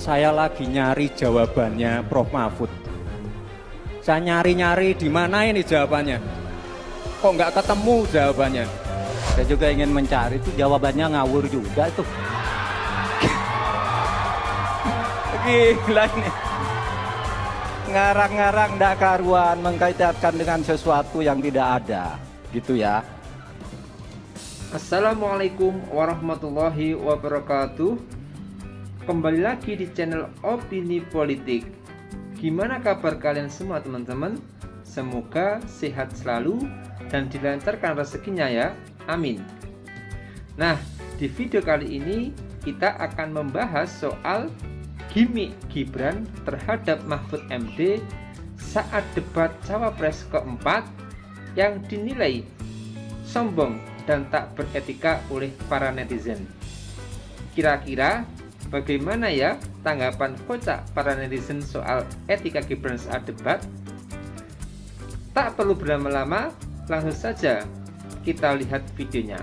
Saya lagi nyari jawabannya Prof. Mahfud. Saya nyari-nyari di mana ini jawabannya. Kok nggak ketemu jawabannya? Saya juga ingin mencari itu jawabannya ngawur juga itu. Gila ini. Ngarang-ngarang ndak karuan mengkaitkan dengan sesuatu yang tidak ada, gitu ya. Assalamualaikum warahmatullahi wabarakatuh. Kembali lagi di channel Opini Politik. Gimana kabar kalian semua teman-teman? Semoga sehat selalu dan dilancarkan rezekinya ya. Amin. Nah, di video kali ini kita akan membahas soal gimmick Gibran terhadap Mahfud MD saat debat Cawapres keempat yang dinilai sombong dan tak beretika oleh para netizen. Kira-kira bagaimana ya tanggapan kocak para netizen soal etika Gibran saat debat? Tak perlu berlama-lama, langsung saja kita lihat videonya.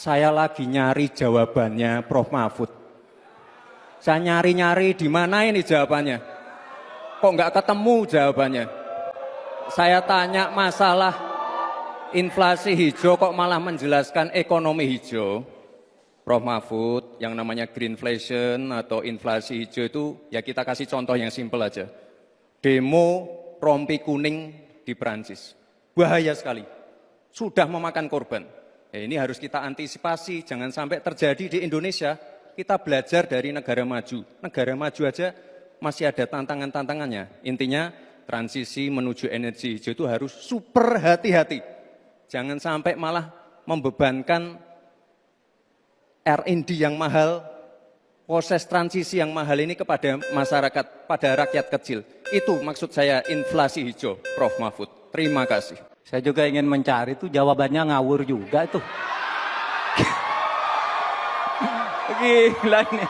Saya lagi nyari jawabannya Prof. Mahfud. Saya nyari-nyari di mana ini jawabannya. Kok nggak ketemu jawabannya? Saya tanya masalah inflasi hijau kok malah menjelaskan ekonomi hijau. Prof. Mahfud, yang namanya greenflation atau inflasi hijau itu ya kita kasih contoh yang simpel aja. Demo rompi kuning di Perancis. Bahaya sekali. Sudah memakan korban. Ini harus kita antisipasi, jangan sampai terjadi di Indonesia. Kita belajar dari negara maju. Negara maju aja masih ada tantangan-tantangannya. Intinya transisi menuju energi hijau itu harus super hati-hati. Jangan sampai malah membebankan R&D yang mahal, proses transisi yang mahal ini kepada masyarakat, pada rakyat kecil. Itu maksud saya inflasi hijau, Prof. Mahfud. Terima kasih. Saya juga ingin mencari itu jawabannya ngawur juga itu. Gila ini.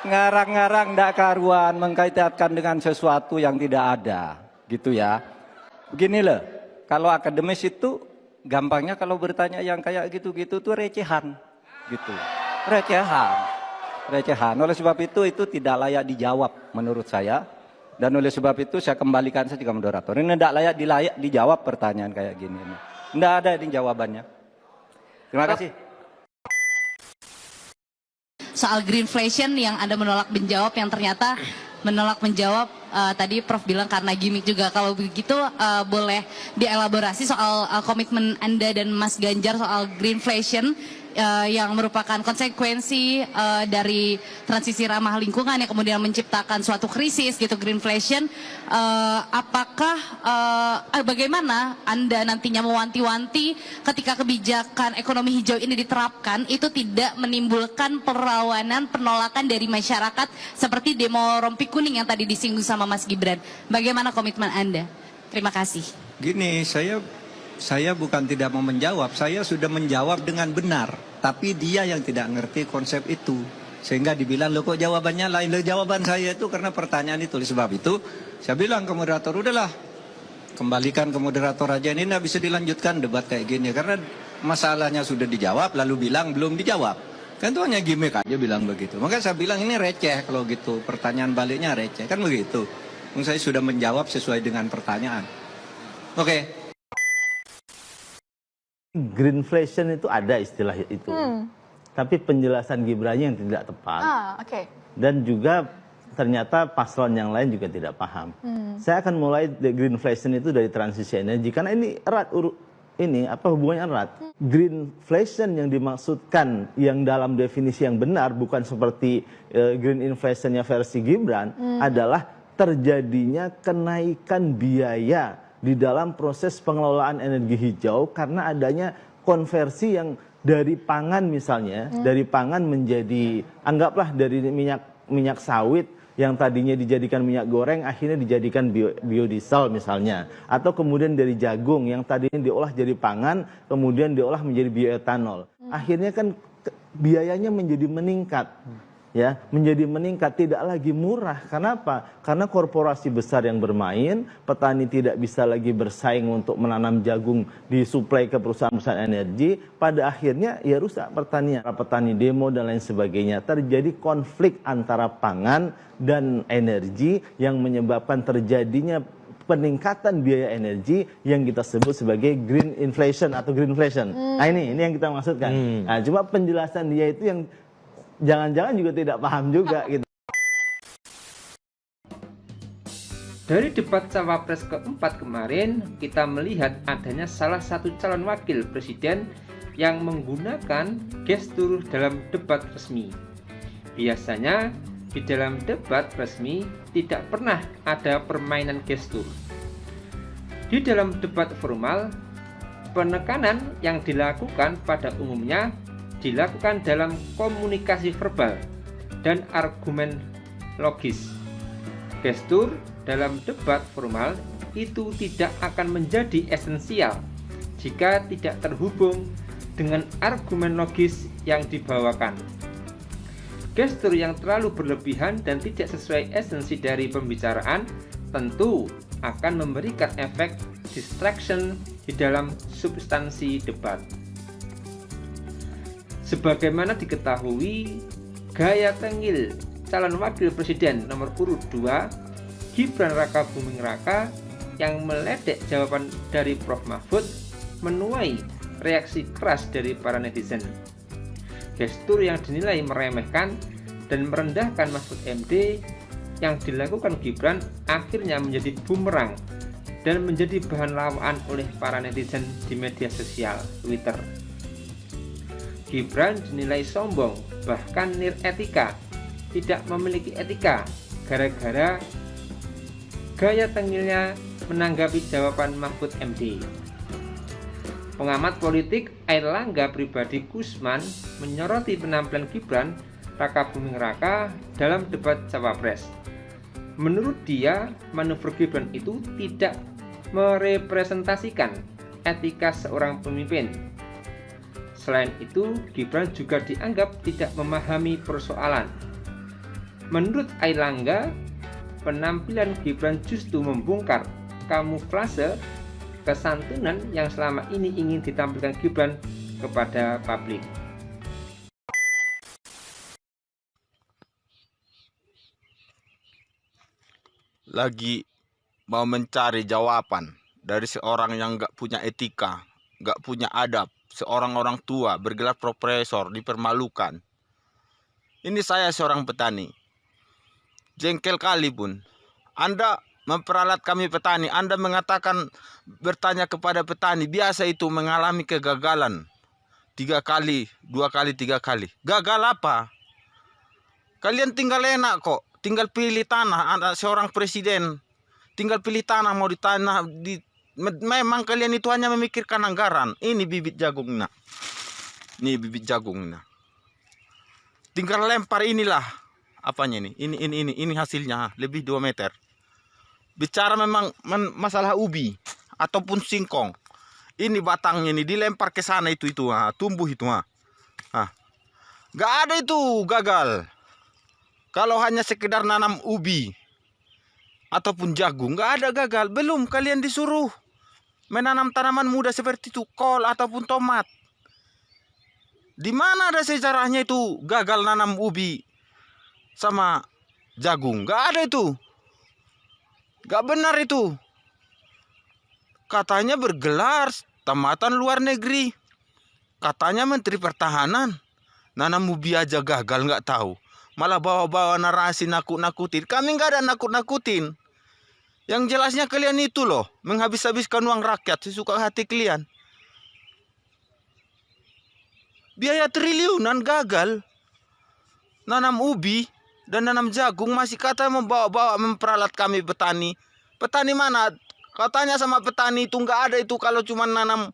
Ngarang-ngarang ndak karuan mengkaitkan dengan sesuatu yang tidak ada, gitu ya. Begini loh, kalau akademis itu gampangnya kalau bertanya yang kayak gitu-gitu tuh recehan, gitu. Recehan. Oleh sebab itu tidak layak dijawab menurut saya. Dan oleh sebab itu saya kembalikan saja ke moderator. Ini tidak layak dijawab pertanyaan kayak gini. Tidak ada ini jawabannya. Terima kasih. Soal greenflation yang Anda menolak menjawab, yang ternyata menolak menjawab tadi Prof bilang karena gimmick juga. Kalau begitu boleh dielaborasi soal komitmen Anda dan Mas Ganjar soal greenflation yang merupakan konsekuensi dari transisi ramah lingkungan yang kemudian menciptakan suatu krisis gitu, greenflation. Apakah bagaimana Anda nantinya mewanti-wanti ketika kebijakan ekonomi hijau ini diterapkan itu tidak menimbulkan perlawanan, penolakan dari masyarakat seperti demo rompi kuning yang tadi disinggung sama Mas Gibran. Bagaimana komitmen Anda? Terima kasih. Gini, saya bukan tidak mau menjawab, saya sudah menjawab dengan benar. Tapi dia yang tidak ngerti konsep itu. Sehingga dibilang, loh kok jawabannya lain. Loh, jawaban saya itu karena pertanyaan itu. Oleh sebab itu, saya bilang ke moderator, udahlah, kembalikan ke moderator aja. Ini tidak bisa dilanjutkan debat kayak gini. Karena masalahnya sudah dijawab, lalu bilang belum dijawab. Kan itu hanya gimmick aja bilang begitu. Maka saya bilang ini receh kalau gitu. Pertanyaan baliknya receh, kan begitu. Saya sudah menjawab sesuai dengan pertanyaan. Oke. Greenflation itu ada istilah itu, tapi penjelasan Gibrannya yang tidak tepat, dan juga ternyata paslon yang lain juga tidak paham. Saya akan mulai greenflation itu dari transisi energi karena ini erat hubungannya erat. Greenflation yang dimaksudkan yang dalam definisi yang benar bukan seperti green inflationnya versi Gibran adalah terjadinya kenaikan biaya di dalam proses pengelolaan energi hijau karena adanya konversi yang dari pangan misalnya, dari pangan menjadi, anggaplah dari minyak sawit yang tadinya dijadikan minyak goreng akhirnya dijadikan biodiesel misalnya. Atau kemudian dari jagung yang tadinya diolah jadi pangan kemudian diolah menjadi bioetanol. Akhirnya kan biayanya menjadi meningkat. ya menjadi meningkat, tidak lagi murah. Kenapa? Karena korporasi besar yang bermain, petani tidak bisa lagi bersaing untuk menanam jagung disuplai ke perusahaan-perusahaan energi, pada akhirnya ya rusak pertanian. Para petani demo dan lain sebagainya, terjadi konflik antara pangan dan energi yang menyebabkan terjadinya peningkatan biaya energi yang kita sebut sebagai green inflation atau greenflation. Nah ini yang kita maksudkan. Nah, cuma penjelasan dia itu yang jangan-jangan juga tidak paham juga gitu. Dari debat Cawapres keempat kemarin, kita melihat adanya salah satu calon wakil presiden yang menggunakan gestur dalam debat resmi. Biasanya di dalam debat resmi tidak pernah ada permainan gestur. Di dalam debat formal, penekanan yang dilakukan pada umumnya dilakukan dalam komunikasi verbal dan argumen logis. Gestur dalam debat formal itu tidak akan menjadi esensial jika tidak terhubung dengan argumen logis yang dibawakan. Gestur yang terlalu berlebihan dan tidak sesuai esensi dari pembicaraan tentu akan memberikan efek distraction di dalam substansi debat. Sebagaimana diketahui, gaya tengil calon wakil presiden nomor urut 2, Gibran Raka Buming Raka, yang meledek jawaban dari Prof. Mahfud menuai reaksi keras dari para netizen. Gestur yang dinilai meremehkan dan merendahkan Mahfud MD yang dilakukan Gibran akhirnya menjadi bumerang dan menjadi bahan lawaan oleh para netizen di media sosial Twitter. Gibran dinilai sombong, bahkan niretika, tidak memiliki etika, gara-gara gaya tengilnya menanggapi jawaban Mahfud MD. Pengamat politik Airlangga Pribadi Kusman menyoroti penampilan Gibran Raka Buming Raka dalam debat Cawapres. Menurut dia, manuver Gibran itu tidak merepresentasikan etika seorang pemimpin. Selain itu, Gibran juga dianggap tidak memahami persoalan. Menurut Airlangga, penampilan Gibran justru membongkar kamuflase kesantunan yang selama ini ingin ditampilkan Gibran kepada publik. Lagi mau mencari jawaban dari seorang yang nggak punya etika, nggak punya adab, seorang orang tua bergelar profesor dipermalukan. Ini saya seorang petani. Jengkel kali pun. Anda memperalat kami petani. Anda mengatakan bertanya kepada petani. Biasa itu mengalami kegagalan. 3 kali, 2 kali, 3 kali. Gagal apa? Kalian tinggal enak kok. Tinggal pilih tanah. Anak seorang presiden. Tinggal pilih tanah mau ditanah. Memang kalian itu hanya memikirkan anggaran. Ini bibit jagungnya. Ini bibit jagungnya. Tinggal lempar inilah. Apanya ini? Ini hasilnya. Lebih 2 meter. Bicara memang masalah ubi. Ataupun singkong. Ini batangnya ini. Dilempar ke sana itu. Tumbuh itu. Gak ada itu gagal. Kalau hanya sekedar nanam ubi. Ataupun jagung. Gak ada gagal. Belum kalian disuruh menanam tanaman muda seperti itu. Kol ataupun tomat. Di mana ada sejarahnya itu gagal nanam ubi sama jagung? Gak ada itu. Gak benar itu. Katanya bergelar tamatan luar negeri. Katanya Menteri Pertahanan. Nanam ubi aja gagal gak tahu. Malah bawa-bawa narasi nakut-nakutin. Kami gak ada nakut-nakutin. Yang jelasnya kalian itu loh. Menghabis-habiskan uang rakyat sesuka hati kalian. Biaya triliunan gagal. Nanam ubi dan nanam jagung masih kata membawa-bawa memperalat kami petani. Petani mana? Katanya sama petani itu nggak ada itu kalau cuma nanam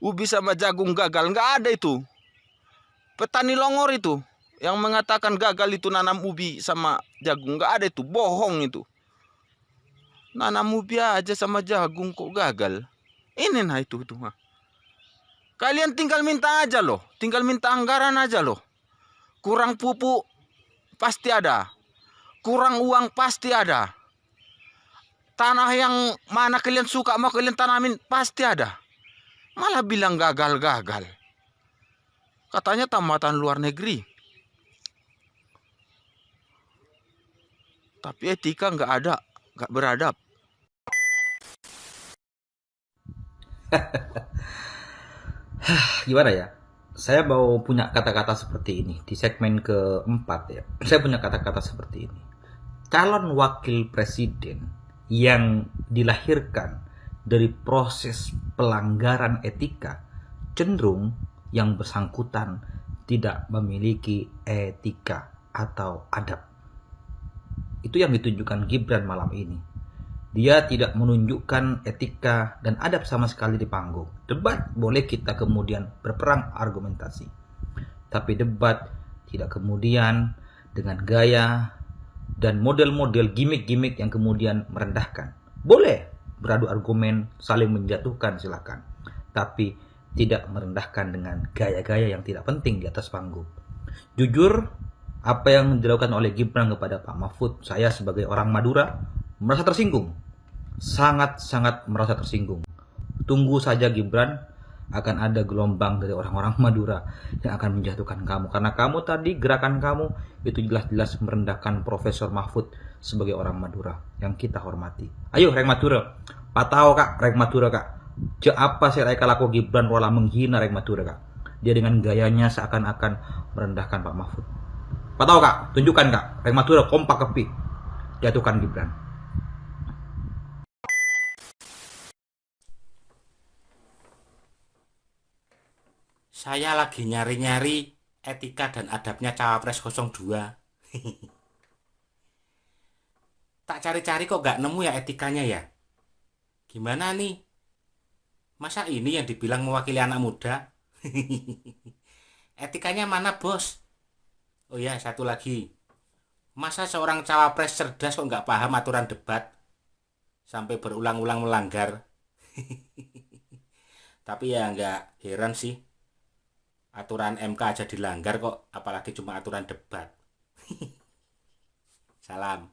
ubi sama jagung gagal. Nggak ada itu. Petani Longor itu yang mengatakan gagal itu nanam ubi sama jagung. Nggak ada itu. Bohong itu. Nanam ubi aja sama jagung kok gagal. Ini nah itu. Kalian tinggal minta aja loh. Tinggal minta anggaran aja loh. Kurang pupuk pasti ada. Kurang uang pasti ada. Tanah yang mana kalian suka mau kalian tanamin pasti ada. Malah bilang gagal-gagal. Katanya tamatan luar negeri. Tapi etika nggak ada, nggak beradab. Gimana ya? Saya mau punya kata-kata seperti ini di segmen keempat ya. Saya punya kata-kata seperti ini. Calon wakil presiden yang dilahirkan dari proses pelanggaran etika cenderung yang bersangkutan tidak memiliki etika atau adab. Itu yang ditunjukkan Gibran malam ini. Dia tidak menunjukkan etika dan adab sama sekali di panggung. Debat boleh kita kemudian berperang argumentasi. Tapi debat tidak kemudian dengan gaya dan model-model gimmick-gimmick yang kemudian merendahkan. Boleh beradu argumen, saling menjatuhkan silakan. Tapi tidak merendahkan dengan gaya-gaya yang tidak penting di atas panggung. Jujur, apa yang dilakukan oleh Gibran kepada Pak Mahfud, saya sebagai orang Madura merasa tersinggung. Sangat-sangat merasa tersinggung. Tunggu saja Gibran, akan ada gelombang dari orang-orang Madura yang akan menjatuhkan kamu. Karena kamu tadi, gerakan kamu itu jelas-jelas merendahkan Profesor Mahfud sebagai orang Madura yang kita hormati. Ayo Reng Madura, patau kak, Reng Madura kak. Apa sih reka laku Gibran wala menghina Reng Madura kak. Dia dengan gayanya seakan-akan merendahkan Pak Mahfud. Patau kak, tunjukkan kak, Reng Madura kompak kepi. Jatuhkan Gibran. Saya lagi nyari-nyari etika dan adabnya Cawapres 02. Tak cari-cari kok gak nemu ya etikanya ya. Gimana nih? Masa ini yang dibilang mewakili anak muda? Etikanya mana bos? Oh ya, satu lagi. Masa seorang cawapres cerdas kok gak paham aturan debat? Sampai berulang-ulang melanggar. Tapi ya gak heran sih. Aturan MK aja dilanggar kok, apalagi cuma aturan debat. Salam.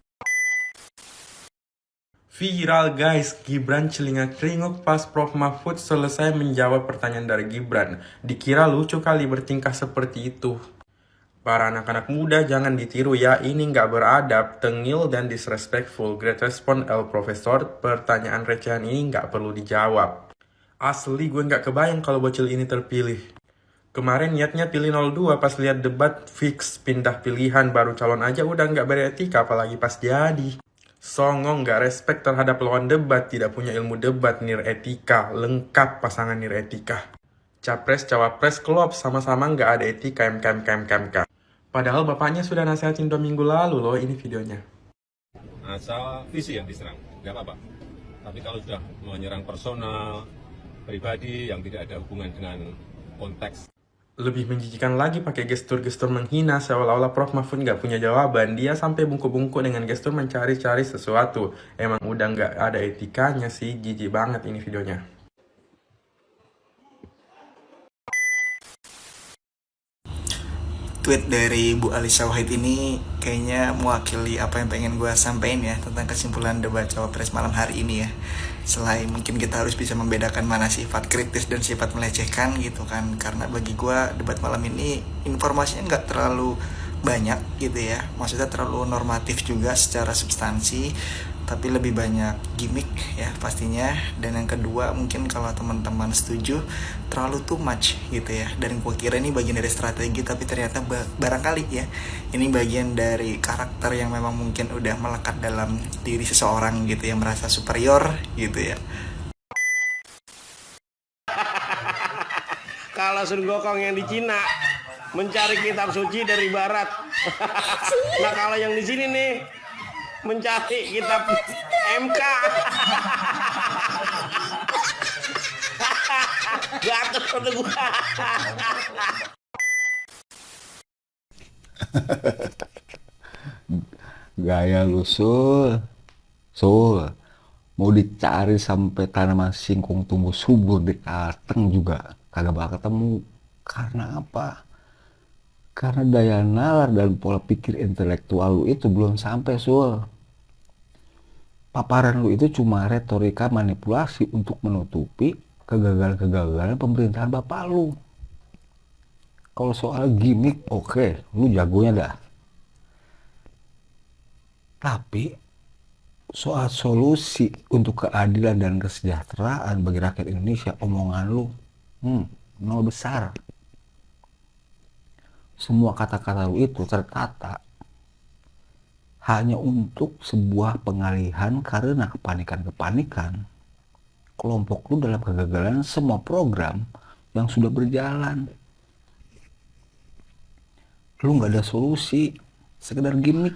Viral guys, Gibran celingak-celinguk pas Prof Mahfud selesai menjawab pertanyaan dari Gibran. Dikira lucu kali bertingkah seperti itu. Para anak-anak muda jangan ditiru ya, ini nggak beradab, tengil dan disrespectful. Great respon El Profesor, pertanyaan recehan ini nggak perlu dijawab. Asli gue nggak kebayang kalau bocil ini terpilih. Kemarin niatnya pilih 02, pas lihat debat fix pindah pilihan, baru calon aja udah nggak beretika apalagi pas jadi. Songong nggak respect terhadap lawan debat, tidak punya ilmu debat, nir etika, lengkap pasangan nir etika. Capres, cawapres, klop, sama-sama nggak ada etika MK. Padahal bapaknya sudah nasihatin 2 minggu lalu loh, ini videonya. Asal visi yang diserang, nggak apa-apa. Tapi kalau sudah menyerang personal, pribadi yang tidak ada hubungan dengan konteks. Lebih menjijikan lagi pakai gestur-gestur menghina seolah-olah Prof Mahfud nggak punya jawaban. Dia sampai bungkuk-bungkuk dengan gestur mencari-cari sesuatu. Emang udah nggak ada etikanya sih, jijik banget ini videonya. Tweet dari Bu Alisa Wahid ini kayaknya mewakili apa yang pengen gue sampaikan ya tentang kesimpulan debat cawapres malam hari ini ya. Selain mungkin kita harus bisa membedakan mana sifat kritis dan sifat melecehkan gitu kan, karena bagi gue debat malam ini informasinya nggak terlalu banyak gitu ya, maksudnya terlalu normatif juga secara substansi, tapi lebih banyak gimmick ya pastinya. Dan yang kedua mungkin kalau teman-teman setuju terlalu too much gitu ya, dan gue kira ini bagian dari strategi, tapi ternyata barangkali ya ini bagian dari karakter yang memang mungkin udah melekat dalam diri seseorang gitu ya, merasa superior gitu ya. Kalau Sun Gokong yang di Cina mencari kitab suci dari barat. Nah kalau yang di sini nih mencari kitab MK. Gatot kata gua. Gaya lu Sul mau dicari sampai tanaman singkong tumbuh subur di Kalteng juga kagak bakal ketemu. Karena apa? Karena daya nalar dan pola pikir intelektual lu itu belum sampai, Sul. Paparan lu itu cuma retorika manipulasi untuk menutupi kegagalan-kegagalan pemerintahan bapak lu. Kalau soal gimmick, oke, lu jagonya dah. Tapi soal solusi untuk keadilan dan kesejahteraan bagi rakyat Indonesia, omongan lu nol besar. Semua kata-kata lu itu tertata hanya untuk sebuah pengalihan karena kepanikan-kepanikan kelompok lu dalam kegagalan semua program yang sudah berjalan. Lu nggak ada solusi, sekedar gimmick.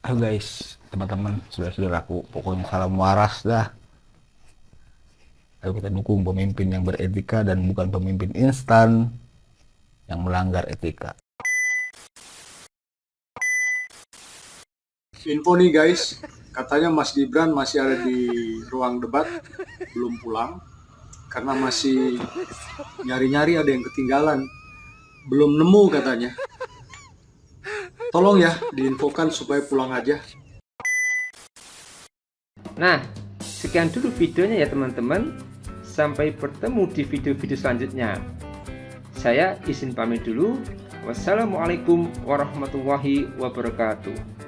Ayo guys, teman-teman, saudara-saudaraku, pokoknya salam waras dah. Ayo kita dukung pemimpin yang beretika dan bukan pemimpin instan yang melanggar etika. Info nih guys, katanya Mas Gibran masih ada di ruang debat, belum pulang karena masih nyari-nyari, ada yang ketinggalan, belum nemu katanya. Tolong ya diinfokan supaya pulang aja. Nah, sekian dulu videonya ya teman-teman. Sampai bertemu di video-video selanjutnya. Saya izin pamit dulu. Wassalamualaikum warahmatullahi wabarakatuh.